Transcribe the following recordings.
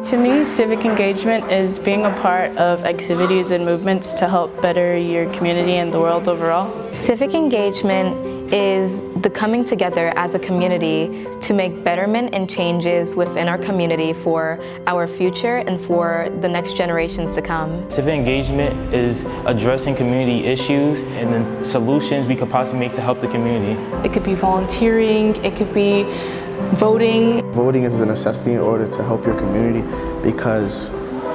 To me, civic engagement is being a part of activities and movements to help better your community and the world overall. Civic engagement is the coming together as a community to make betterment and changes within our community for our future and for the next generations to come. Civic engagement is addressing community issues and the solutions we could possibly make to help the community. It could be volunteering, it could be voting. Voting is a necessity in order to help your community because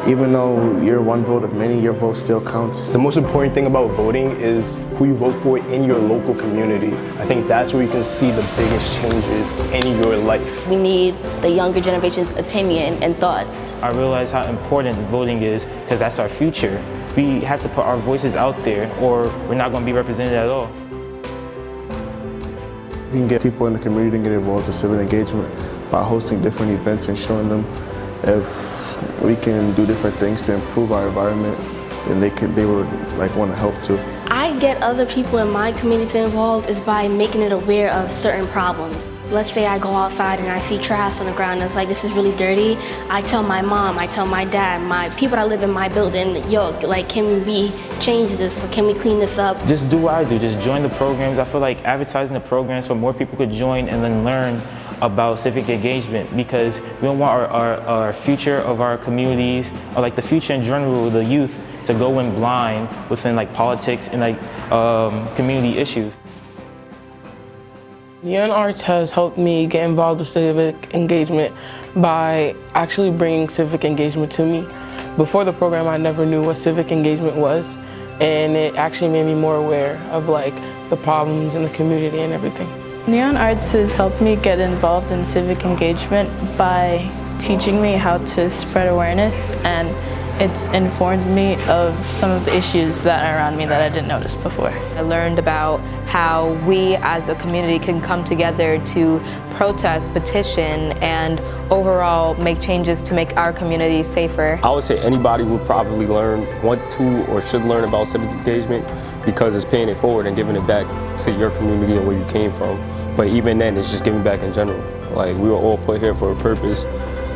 even though you're one vote of many, your vote still counts. The most important thing about voting is who you vote for in your local community. I think that's where you can see the biggest changes in your life. We need the younger generation's opinion and thoughts. I realize how important voting is because that's our future. We have to put our voices out there or we're not going to be represented at all. We can get people in the community to get involved in civic engagement by hosting different events and showing them if we can do different things to improve our environment, then they would want to help too. I get other people in my community involved is by making it aware of certain problems. Let's say I go outside and I see trash on the ground and it's like, this is really dirty. I tell my mom, I tell my dad, my people that live in my building, yo, can we change this? Can we clean this up? Just do what I do, just join the programs. I feel like advertising the programs so more people could join and then learn about civic engagement because we don't want our future of our communities or the future in general of the youth to go in blind within politics and community issues. Young Arts has helped me get involved with civic engagement by actually bringing civic engagement to me. Before the program, I never knew what civic engagement was, and it actually made me more aware of the problems in the community and everything. Neon Arts has helped me get involved in civic engagement by teaching me how to spread awareness, and it's informed me of some of the issues that are around me that I didn't notice before. I learned about how we as a community can come together to protest, petition, and overall make changes to make our community safer. I would say anybody would probably want to or should learn about civic engagement because it's paying it forward and giving it back to your community and where you came from. But even then, it's just giving back in general. We were all put here for a purpose.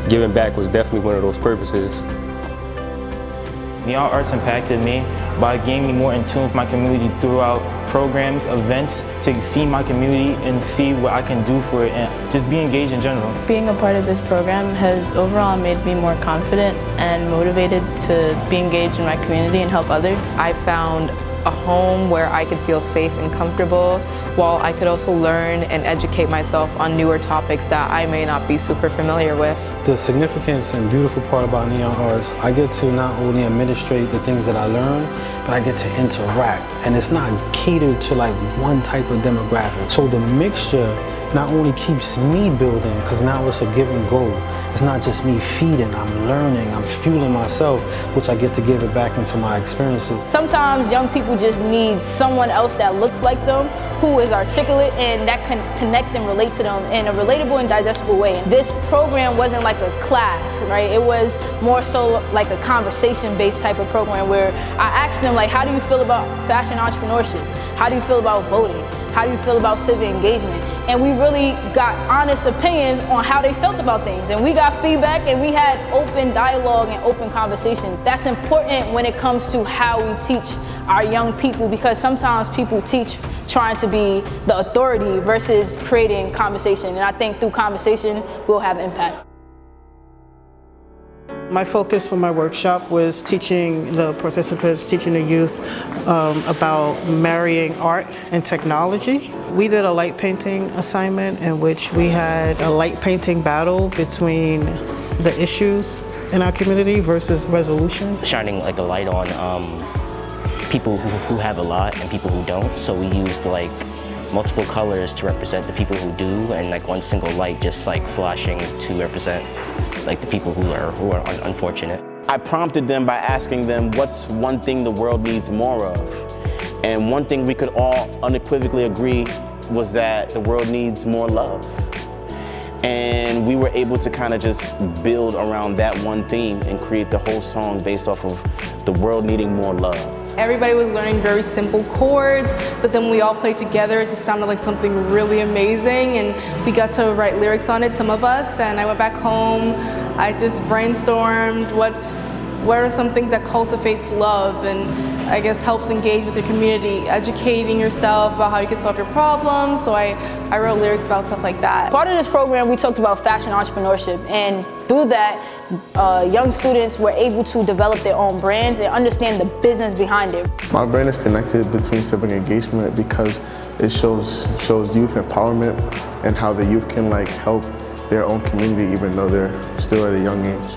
Giving back was definitely one of those purposes. Neon Arts impacted me by getting me more in tune with my community throughout programs, events, to see my community and see what I can do for it and just be engaged in general. Being a part of this program has overall made me more confident and motivated to be engaged in my community and help others. I found a home where I could feel safe and comfortable, while I could also learn and educate myself on newer topics that I may not be super familiar with. The significance and beautiful part about Neon Arts, I get to not only administrate the things that I learn, but I get to interact. And it's not catered to one type of demographic. So the mixture not only keeps me building, because now it's a give and go. It's not just me feeding, I'm learning, I'm fueling myself, which I get to give it back into my experiences. Sometimes young people just need someone else that looks like them, who is articulate and that can connect and relate to them in a relatable and digestible way. This program wasn't like a class, right? It was more so like a conversation-based type of program where I asked them, how do you feel about fashion entrepreneurship? How do you feel about voting? How do you feel about civic engagement? And we really got honest opinions on how they felt about things. And we got feedback and we had open dialogue and open conversations. That's important when it comes to how we teach our young people, because sometimes people teach trying to be the authority versus creating conversation. And I think through conversation, we'll have impact. My focus for my workshop was teaching the participants, teaching the youth about marrying art and technology. We did a light painting assignment in which we had a light painting battle between the issues in our community versus resolution. Shining a light on people who have a lot and people who don't. So we used multiple colors to represent the people who do, and one single light just flashing to represent the people who are unfortunate. I prompted them by asking them what's one thing the world needs more of. And one thing we could all unequivocally agree was that the world needs more love. And we were able to kind of just build around that one theme and create the whole song based off of the world needing more love. Everybody was learning very simple chords, but then we all played together. It just sounded like something really amazing, and we got to write lyrics on it, some of us, and I went back home. I just brainstormed what are some things that cultivates love and I guess helps engage with your community, educating yourself about how you can solve your problems. So I wrote lyrics about stuff like that. Part of this program, we talked about fashion entrepreneurship, and through that, young students were able to develop their own brands and understand the business behind it. My brand is connected between civic engagement because it shows youth empowerment and how the youth can like help their own community even though they're still at a young age.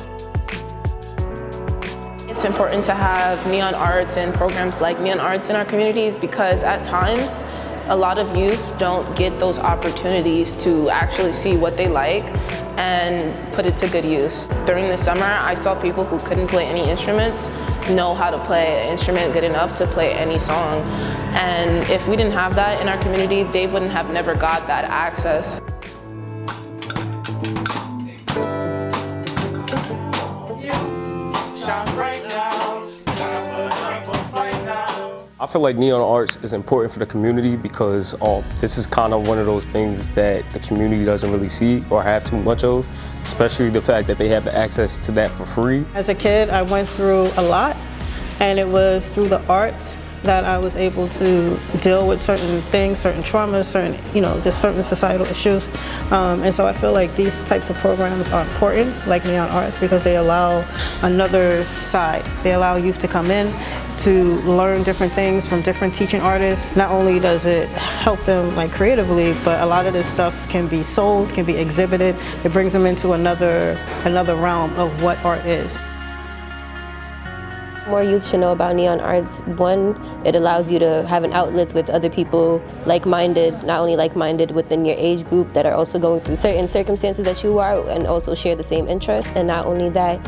It's important to have neon arts and programs like neon arts in our communities because at times a lot of youth don't get those opportunities to actually see what they like and put it to good use. During the summer, I saw people who couldn't play any instruments know how to play an instrument good enough to play any song. And if we didn't have that in our community, they wouldn't have never got that access. I feel like neon arts is important for the community because this is kind of one of those things that the community doesn't really see or have too much of, especially the fact that they have the access to that for free. As a kid, I went through a lot, and it was through the arts that I was able to deal with certain things, certain traumas, certain, just certain societal issues. And so I feel like these types of programs are important, like Neon Arts, because they allow another side. They allow youth to come in to learn different things from different teaching artists. Not only does it help them like creatively, but a lot of this stuff can be sold, can be exhibited. It brings them into another realm of what art is. More youth should know about neon arts. One, it allows you to have an outlet with other people like-minded, not only like-minded within your age group that are also going through certain circumstances that you are and also share the same interests. And not only that,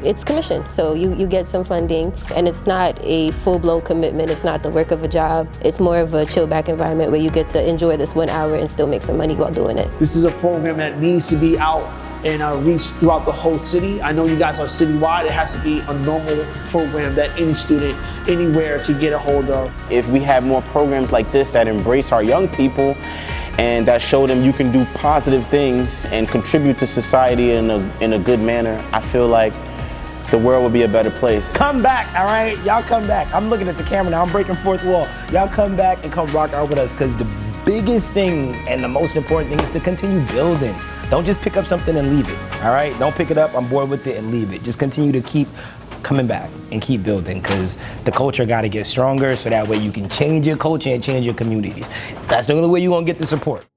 it's commissioned, so you get some funding, and it's not a full-blown commitment. It's not the work of a job. It's more of a chill-back environment where you get to enjoy this 1 hour and still make some money while doing it. This is a program that needs to be out and reach throughout the whole city. I know you guys are citywide. It has to be a normal program that any student anywhere can get a hold of. If we have more programs like this that embrace our young people and that show them you can do positive things and contribute to society in a good manner, I feel like the world will be a better place. Come back, all right? Y'all come back. I'm looking at the camera now. I'm breaking fourth wall. Y'all come back and come rock out with us, because the biggest thing and the most important thing is to continue building. Don't just pick up something and leave it, all right? Don't pick it up, I'm bored with it, and leave it. Just continue to keep coming back and keep building, because the culture got to get stronger so that way you can change your culture and change your communities. That's the only way you're going to get the support.